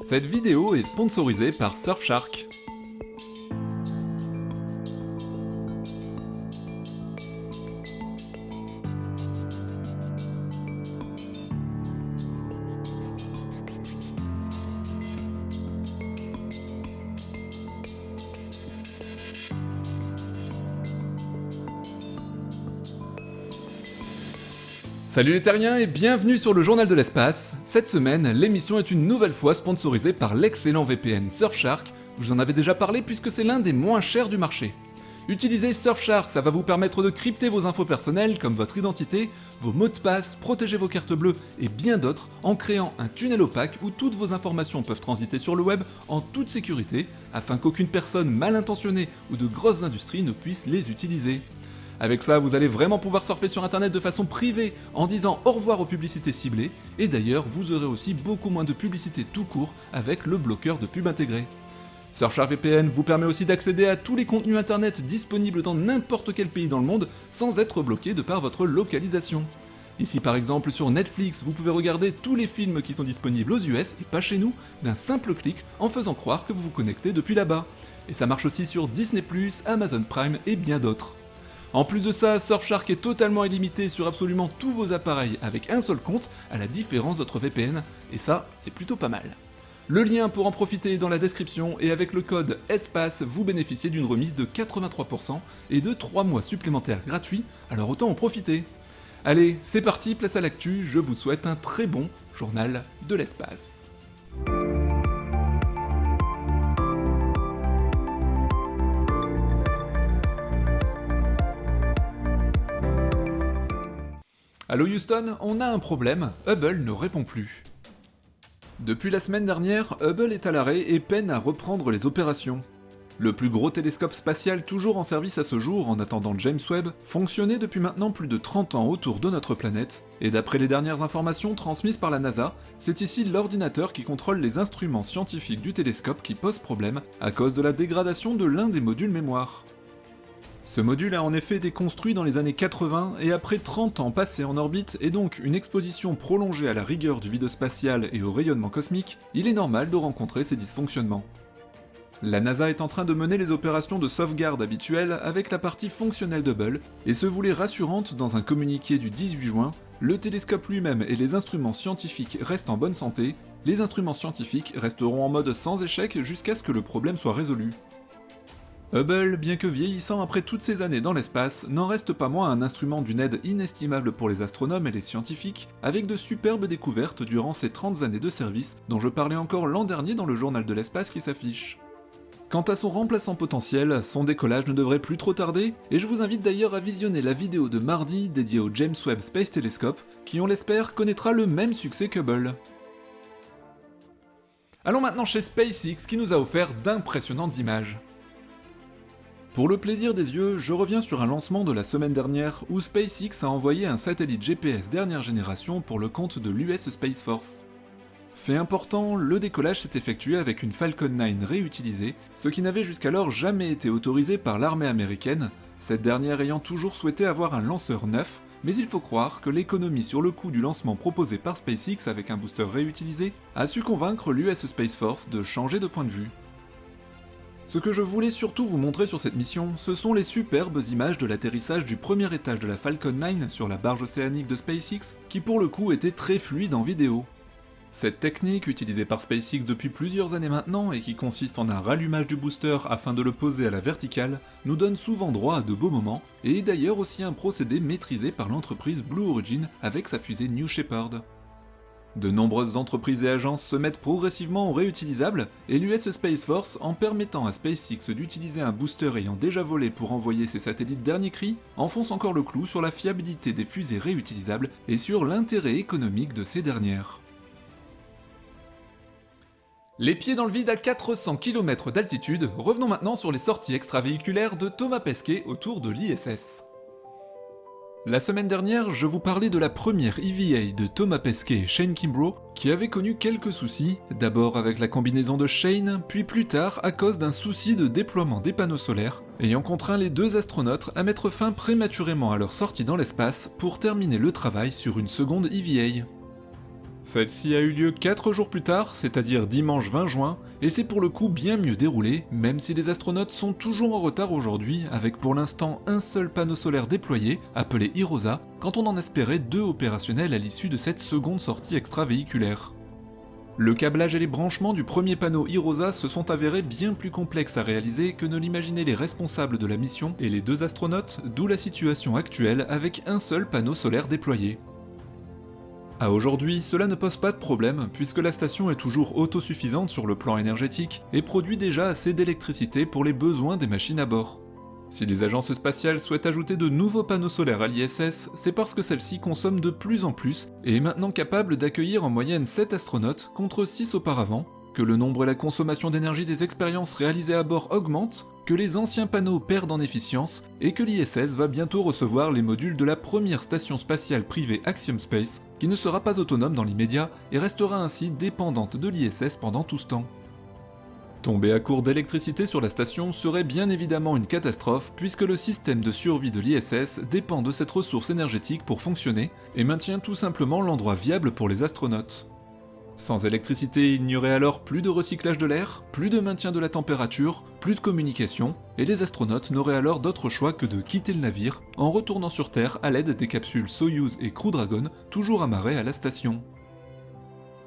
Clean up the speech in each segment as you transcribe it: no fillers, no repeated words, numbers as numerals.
Cette vidéo est sponsorisée par Surfshark. Salut les terriens et bienvenue sur le Journal de l'Espace. Cette semaine, l'émission est une nouvelle fois sponsorisée par l'excellent VPN Surfshark. Je vous en avais déjà parlé puisque c'est l'un des moins chers du marché. Utilisez Surfshark, ça va vous permettre de crypter vos infos personnelles comme votre identité, vos mots de passe, protéger vos cartes bleues et bien d'autres en créant un tunnel opaque où toutes vos informations peuvent transiter sur le web en toute sécurité afin qu'aucune personne mal intentionnée ou de grosses industries ne puisse les utiliser. Avec ça, vous allez vraiment pouvoir surfer sur internet de façon privée en disant au revoir aux publicités ciblées, et d'ailleurs, vous aurez aussi beaucoup moins de publicité tout court avec le bloqueur de pub intégré. Surfshark VPN vous permet aussi d'accéder à tous les contenus internet disponibles dans n'importe quel pays dans le monde sans être bloqué de par votre localisation. Ici par exemple sur Netflix, vous pouvez regarder tous les films qui sont disponibles aux US et pas chez nous d'un simple clic en faisant croire que vous vous connectez depuis là-bas. Et ça marche aussi sur Disney+, Amazon Prime et bien d'autres. En plus de ça, Surfshark est totalement illimité sur absolument tous vos appareils avec un seul compte, à la différence d'autres VPN, et ça, c'est plutôt pas mal. Le lien pour en profiter est dans la description, et avec le code ESPACE, vous bénéficiez d'une remise de 83% et de 3 mois supplémentaires gratuits, alors autant en profiter. Allez, c'est parti, place à l'actu, je vous souhaite un très bon journal de l'espace. Allô Houston, on a un problème, Hubble ne répond plus. Depuis la semaine dernière, Hubble est à l'arrêt et peine à reprendre les opérations. Le plus gros télescope spatial toujours en service à ce jour en attendant James Webb fonctionnait depuis maintenant plus de 30 ans autour de notre planète, et d'après les dernières informations transmises par la NASA, c'est ici l'ordinateur qui contrôle les instruments scientifiques du télescope qui pose problème à cause de la dégradation de l'un des modules mémoire. Ce module a en effet été construit dans les années 80 et après 30 ans passés en orbite et donc une exposition prolongée à la rigueur du vide spatial et au rayonnement cosmique, il est normal de rencontrer ces dysfonctionnements. La NASA est en train de mener les opérations de sauvegarde habituelles avec la partie fonctionnelle d'Hubble et se voulait rassurante dans un communiqué du 18 juin, le télescope lui-même et les instruments scientifiques restent en bonne santé, les instruments scientifiques resteront en mode sans échec jusqu'à ce que le problème soit résolu. Hubble, bien que vieillissant après toutes ces années dans l'espace, n'en reste pas moins un instrument d'une aide inestimable pour les astronomes et les scientifiques, avec de superbes découvertes durant ces 30 années de service dont je parlais encore l'an dernier dans le journal de l'espace qui s'affiche. Quant à son remplaçant potentiel, son décollage ne devrait plus trop tarder, et je vous invite d'ailleurs à visionner la vidéo de mardi dédiée au James Webb Space Telescope, qui on l'espère connaîtra le même succès qu'Hubble. Allons maintenant chez SpaceX qui nous a offert d'impressionnantes images. Pour le plaisir des yeux, je reviens sur un lancement de la semaine dernière où SpaceX a envoyé un satellite GPS dernière génération pour le compte de l'US Space Force. Fait important, le décollage s'est effectué avec une Falcon 9 réutilisée, ce qui n'avait jusqu'alors jamais été autorisé par l'armée américaine, cette dernière ayant toujours souhaité avoir un lanceur neuf, mais il faut croire que l'économie sur le coût du lancement proposé par SpaceX avec un booster réutilisé a su convaincre l'US Space Force de changer de point de vue. Ce que je voulais surtout vous montrer sur cette mission, ce sont les superbes images de l'atterrissage du premier étage de la Falcon 9 sur la barge océanique de SpaceX, qui pour le coup était très fluide en vidéo. Cette technique, utilisée par SpaceX depuis plusieurs années maintenant et qui consiste en un rallumage du booster afin de le poser à la verticale, nous donne souvent droit à de beaux moments, et est d'ailleurs aussi un procédé maîtrisé par l'entreprise Blue Origin avec sa fusée New Shepard. De nombreuses entreprises et agences se mettent progressivement au réutilisable, et l'US Space Force, en permettant à SpaceX d'utiliser un booster ayant déjà volé pour envoyer ses satellites dernier cri, enfonce encore le clou sur la fiabilité des fusées réutilisables et sur l'intérêt économique de ces dernières. Les pieds dans le vide à 400 km d'altitude, revenons maintenant sur les sorties extravéhiculaires de Thomas Pesquet autour de l'ISS. La semaine dernière, je vous parlais de la première EVA de Thomas Pesquet et Shane Kimbrough, qui avait connu quelques soucis, d'abord avec la combinaison de Shane, puis plus tard à cause d'un souci de déploiement des panneaux solaires, ayant contraint les deux astronautes à mettre fin prématurément à leur sortie dans l'espace pour terminer le travail sur une seconde EVA. Celle-ci a eu lieu 4 jours plus tard, c'est-à-dire dimanche 20 juin, et c'est pour le coup bien mieux déroulé, même si les astronautes sont toujours en retard aujourd'hui, avec pour l'instant un seul panneau solaire déployé, appelé HIROSA, quand on en espérait 2 opérationnels à l'issue de cette seconde sortie extravéhiculaire. Le câblage et les branchements du premier panneau HIROSA se sont avérés bien plus complexes à réaliser que ne l'imaginaient les responsables de la mission et les 2 astronautes, d'où la situation actuelle avec un seul panneau solaire déployé. À aujourd'hui, cela ne pose pas de problème puisque la station est toujours autosuffisante sur le plan énergétique et produit déjà assez d'électricité pour les besoins des machines à bord. Si les agences spatiales souhaitent ajouter de nouveaux panneaux solaires à l'ISS, c'est parce que celle-ci consomme de plus en plus et est maintenant capable d'accueillir en moyenne 7 astronautes contre 6 auparavant, que le nombre et la consommation d'énergie des expériences réalisées à bord augmentent, que les anciens panneaux perdent en efficience et que l'ISS va bientôt recevoir les modules de la première station spatiale privée Axiom Space, qui ne sera pas autonome dans l'immédiat et restera ainsi dépendante de l'ISS pendant tout ce temps. Tomber à court d'électricité sur la station serait bien évidemment une catastrophe puisque le système de survie de l'ISS dépend de cette ressource énergétique pour fonctionner et maintient tout simplement l'endroit viable pour les astronautes. Sans électricité, il n'y aurait alors plus de recyclage de l'air, plus de maintien de la température, plus de communication, et les astronautes n'auraient alors d'autre choix que de quitter le navire en retournant sur Terre à l'aide des capsules Soyuz et Crew Dragon, toujours amarrées à la station.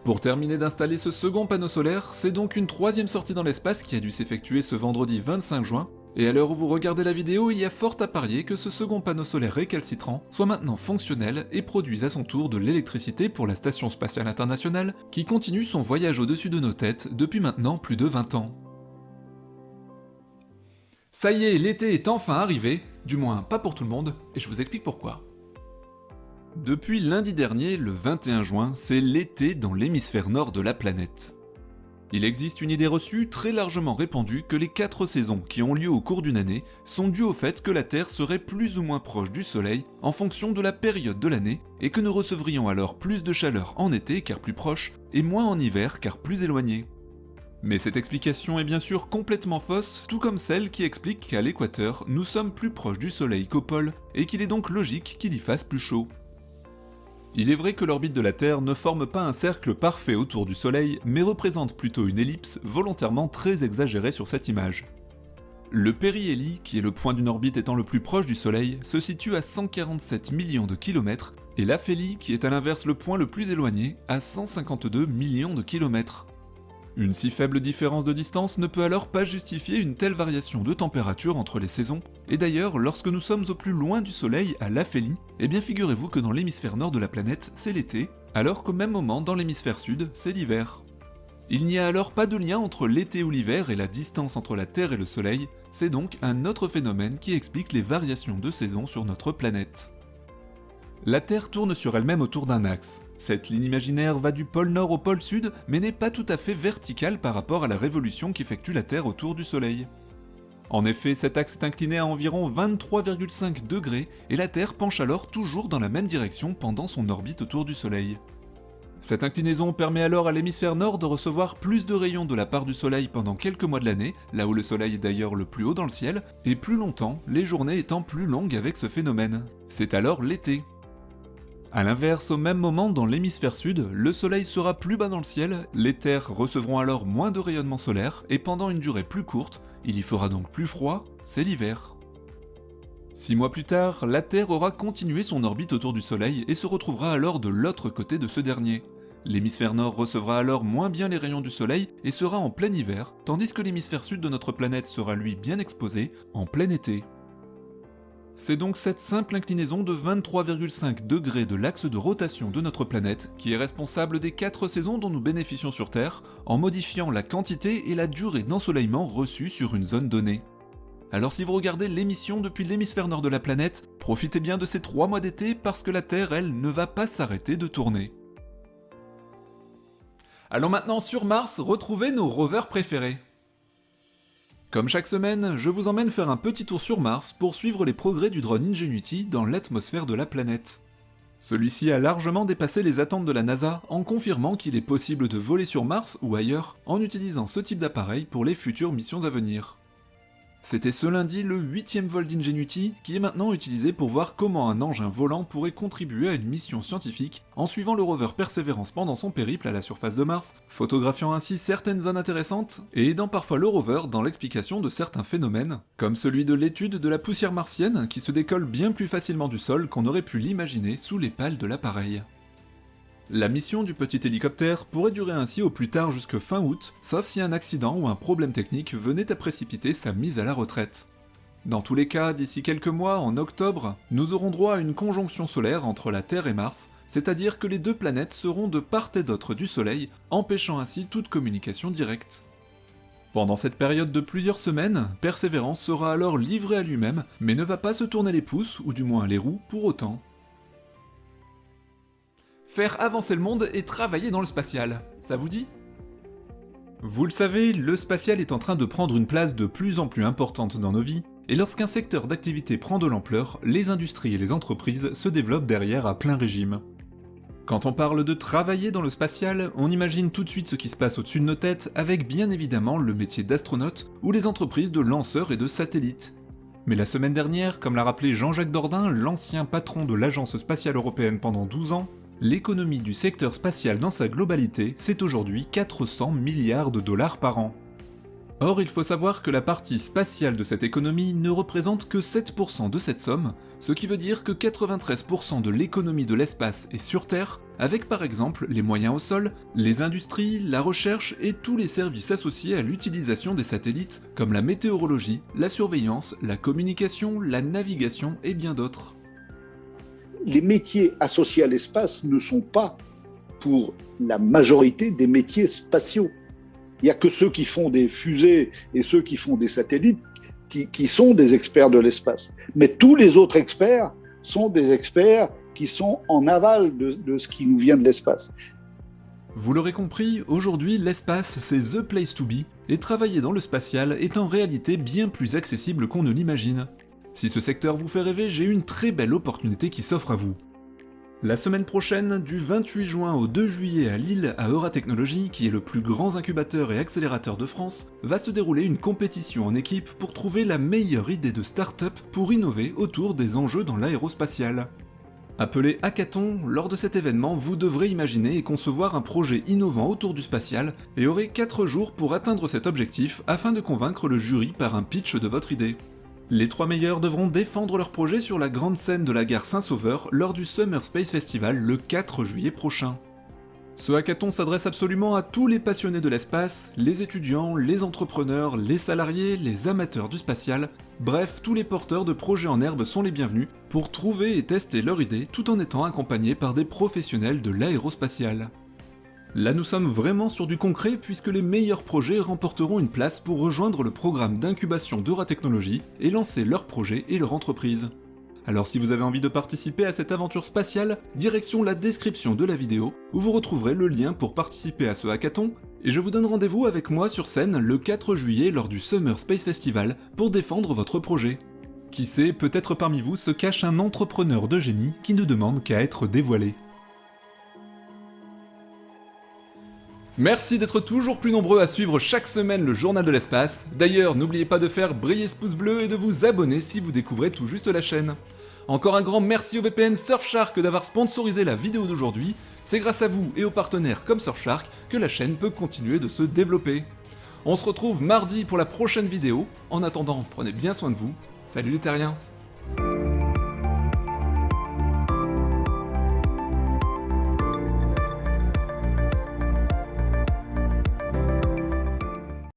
Pour terminer d'installer ce second panneau solaire, c'est donc une 3e sortie dans l'espace qui a dû s'effectuer ce vendredi 25 juin, et à l'heure où vous regardez la vidéo, il y a fort à parier que ce second panneau solaire récalcitrant soit maintenant fonctionnel et produise à son tour de l'électricité pour la Station Spatiale Internationale, qui continue son voyage au-dessus de nos têtes depuis maintenant plus de 20 ans. Ça y est, l'été est enfin arrivé, du moins pas pour tout le monde, et je vous explique pourquoi. Depuis lundi dernier, le 21 juin, c'est l'été dans l'hémisphère nord de la planète. Il existe une idée reçue très largement répandue que les 4 saisons qui ont lieu au cours d'une année sont dues au fait que la Terre serait plus ou moins proche du Soleil en fonction de la période de l'année et que nous recevrions alors plus de chaleur en été car plus proche et moins en hiver car plus éloigné. Mais cette explication est bien sûr complètement fausse, tout comme celle qui explique qu'à l'équateur, nous sommes plus proches du Soleil qu'au pôle et qu'il est donc logique qu'il y fasse plus chaud. Il est vrai que l'orbite de la Terre ne forme pas un cercle parfait autour du Soleil, mais représente plutôt une ellipse volontairement très exagérée sur cette image. Le périhélie, qui est le point d'une orbite étant le plus proche du Soleil, se situe à 147 millions de kilomètres, et l'aphélie, qui est à l'inverse le point le plus éloigné, à 152 millions de kilomètres. Une si faible différence de distance ne peut alors pas justifier une telle variation de température entre les saisons, et d'ailleurs, lorsque nous sommes au plus loin du Soleil, à l'aphélie, eh bien figurez-vous que dans l'hémisphère nord de la planète, c'est l'été, alors qu'au même moment, dans l'hémisphère sud, c'est l'hiver. Il n'y a alors pas de lien entre l'été ou l'hiver et la distance entre la Terre et le Soleil, c'est donc un autre phénomène qui explique les variations de saison sur notre planète. La Terre tourne sur elle-même autour d'un axe. Cette ligne imaginaire va du pôle nord au pôle sud, mais n'est pas tout à fait verticale par rapport à la révolution qu'effectue la Terre autour du Soleil. En effet, cet axe est incliné à environ 23,5 degrés, et la Terre penche alors toujours dans la même direction pendant son orbite autour du Soleil. Cette inclinaison permet alors à l'hémisphère nord de recevoir plus de rayons de la part du Soleil pendant quelques mois de l'année, là où le Soleil est d'ailleurs le plus haut dans le ciel, et plus longtemps, les journées étant plus longues avec ce phénomène. C'est alors l'été. A l'inverse, au même moment dans l'hémisphère sud, le Soleil sera plus bas dans le ciel, les terres recevront alors moins de rayonnement solaire, et pendant une durée plus courte, il y fera donc plus froid, c'est l'hiver. 6 mois plus tard, la Terre aura continué son orbite autour du Soleil et se retrouvera alors de l'autre côté de ce dernier. L'hémisphère nord recevra alors moins bien les rayons du Soleil et sera en plein hiver, tandis que l'hémisphère sud de notre planète sera lui bien exposé, en plein été. C'est donc cette simple inclinaison de 23,5 degrés de l'axe de rotation de notre planète qui est responsable des 4 saisons dont nous bénéficions sur Terre, en modifiant la quantité et la durée d'ensoleillement reçues sur une zone donnée. Alors si vous regardez l'émission depuis l'hémisphère nord de la planète, profitez bien de ces 3 mois d'été parce que la Terre, elle, ne va pas s'arrêter de tourner. Allons maintenant sur Mars retrouver nos rovers préférés. Comme chaque semaine, je vous emmène faire un petit tour sur Mars pour suivre les progrès du drone Ingenuity dans l'atmosphère de la planète. Celui-ci a largement dépassé les attentes de la NASA en confirmant qu'il est possible de voler sur Mars ou ailleurs en utilisant ce type d'appareil pour les futures missions à venir. C'était ce lundi le 8e vol d'Ingenuity qui est maintenant utilisé pour voir comment un engin volant pourrait contribuer à une mission scientifique en suivant le rover Perseverance pendant son périple à la surface de Mars, photographiant ainsi certaines zones intéressantes et aidant parfois le rover dans l'explication de certains phénomènes, comme celui de l'étude de la poussière martienne qui se décolle bien plus facilement du sol qu'on aurait pu l'imaginer sous les pales de l'appareil. La mission du petit hélicoptère pourrait durer ainsi au plus tard jusque fin août, sauf si un accident ou un problème technique venait à précipiter sa mise à la retraite. Dans tous les cas, d'ici quelques mois, en octobre, nous aurons droit à une conjonction solaire entre la Terre et Mars, c'est-à-dire que les deux planètes seront de part et d'autre du Soleil, empêchant ainsi toute communication directe. Pendant cette période de plusieurs semaines, Perseverance sera alors livré à lui-même, mais ne va pas se tourner les pouces, ou du moins les roues, pour autant. Faire avancer le monde et travailler dans le spatial, ça vous dit ? Vous le savez, le spatial est en train de prendre une place de plus en plus importante dans nos vies, et lorsqu'un secteur d'activité prend de l'ampleur, les industries et les entreprises se développent derrière à plein régime. Quand on parle de travailler dans le spatial, on imagine tout de suite ce qui se passe au-dessus de nos têtes, avec bien évidemment le métier d'astronaute ou les entreprises de lanceurs et de satellites. Mais la semaine dernière, comme l'a rappelé Jean-Jacques Dordain, l'ancien patron de l'Agence spatiale européenne pendant 12 ans, l'économie du secteur spatial dans sa globalité, c'est aujourd'hui 400 milliards de dollars par an. Or, il faut savoir que la partie spatiale de cette économie ne représente que 7% de cette somme, ce qui veut dire que 93% de l'économie de l'espace est sur Terre, avec par exemple les moyens au sol, les industries, la recherche et tous les services associés à l'utilisation des satellites, comme la météorologie, la surveillance, la communication, la navigation et bien d'autres. Les métiers associés à l'espace ne sont pas pour la majorité des métiers spatiaux. Il n'y a que ceux qui font des fusées et ceux qui font des satellites qui sont des experts de l'espace. Mais tous les autres experts sont des experts qui sont en aval de ce qui nous vient de l'espace. Vous l'aurez compris, aujourd'hui l'espace c'est the place to be, et travailler dans le spatial est en réalité bien plus accessible qu'on ne l'imagine. Si ce secteur vous fait rêver, j'ai une très belle opportunité qui s'offre à vous. La semaine prochaine, du 28 juin au 2 juillet à Lille, à Euratechnologies, qui est le plus grand incubateur et accélérateur de France, va se dérouler une compétition en équipe pour trouver la meilleure idée de start-up pour innover autour des enjeux dans l'aérospatial. Appelé Hackathon, lors de cet événement, vous devrez imaginer et concevoir un projet innovant autour du spatial et aurez 4 jours pour atteindre cet objectif afin de convaincre le jury par un pitch de votre idée. Les 3 meilleurs devront défendre leur projet sur la grande scène de la gare Saint-Sauveur lors du Summer Space Festival le 4 juillet prochain. Ce hackathon s'adresse absolument à tous les passionnés de l'espace, les étudiants, les entrepreneurs, les salariés, les amateurs du spatial, bref, tous les porteurs de projets en herbe sont les bienvenus pour trouver et tester leur idée tout en étant accompagnés par des professionnels de l'aérospatial. Là nous sommes vraiment sur du concret puisque les meilleurs projets remporteront une place pour rejoindre le programme d'incubation d'Euratechnologies et lancer leur projet et leur entreprise. Alors si vous avez envie de participer à cette aventure spatiale, direction la description de la vidéo où vous retrouverez le lien pour participer à ce hackathon et je vous donne rendez-vous avec moi sur scène le 4 juillet lors du Summer Space Festival pour défendre votre projet. Qui sait, peut-être parmi vous se cache un entrepreneur de génie qui ne demande qu'à être dévoilé. Merci d'être toujours plus nombreux à suivre chaque semaine le journal de l'espace. D'ailleurs, n'oubliez pas de faire briller ce pouce bleu et de vous abonner si vous découvrez tout juste la chaîne. Encore un grand merci au VPN Surfshark d'avoir sponsorisé la vidéo d'aujourd'hui. C'est grâce à vous et aux partenaires comme Surfshark que la chaîne peut continuer de se développer. On se retrouve mardi pour la prochaine vidéo. En attendant, prenez bien soin de vous. Salut les terriens!